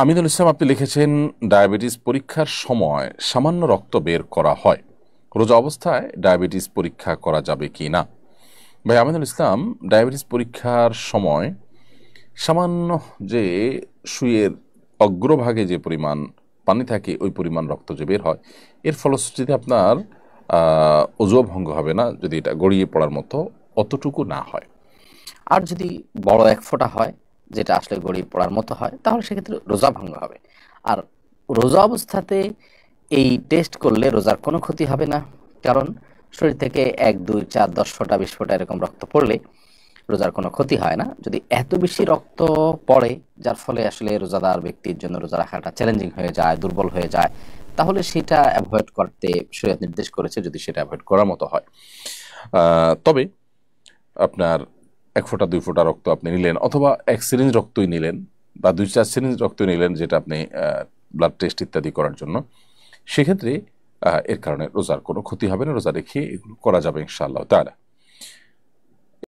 আমিনুল ইসলাম, আপনি লিখেছেন ডায়াবেটিস পরীক্ষার সময় সামান্য রক্ত বের করা হয়, রোজা অবস্থায় ডায়াবেটিস পরীক্ষা করা যাবে কি না? ভাই আমিনুল ইসলাম, ডায়াবেটিস পরীক্ষার সময় সামান্য যে সুইয়ের অগ্রভাগে যে পরিমাণ পানি থাকে ওই পরিমাণ রক্ত যে বের হয়, এর ফলশ্রুতিতে আপনার অজুও ভঙ্গ হবে না যদি এটা গড়িয়ে পড়ার মতো অতটুকু না হয়। আর যদি বড় এক ফোঁটা হয়, যেটা আসলে গড়িয়ে পড়ার মতো হয়, তাহলে সেক্ষেত্রে রোজা ভঙ্গ হবে। আর রোজা অবস্থাতে এই টেস্ট করলে রোজার কোনো ক্ষতি হবে না, কারণ শরীর থেকে 1, 2, 4, 10 ফোঁটা 20 ফোঁটা এরকম রক্ত পড়লে রোজার কোনো ক্ষতি হয় না। যদি এত বেশি রক্ত পড়ে যার ফলে আসলে রোজাদার ব্যক্তির জন্য রোজা রাখাটা চ্যালেঞ্জিং হয়ে যায়, দুর্বল হয়ে যায়, তাহলে সেটা অ্যাভয়েড করতে শরীয়ত নির্দেশ করেছে, যদি সেটা অ্যাভয়েড করার মতো হয়। তবে আপনার 1 ফোঁটা 2 ফোঁটা রক্ত আপনি নিলেন, অথবা 1 সিরিঞ্জ রক্তই নিলেন, বা 2-4 সিরিঞ্জ রক্ত নিলেন, যেটা আপনি ব্লাড টেস্ট ইত্যাদি করার জন্য, সেক্ষেত্রে এর কারণে রোজার কোনো ক্ষতি হবে না, রোজা রেখে এগুলো করা যাবে ইনশাআল্লাহ তাআলা।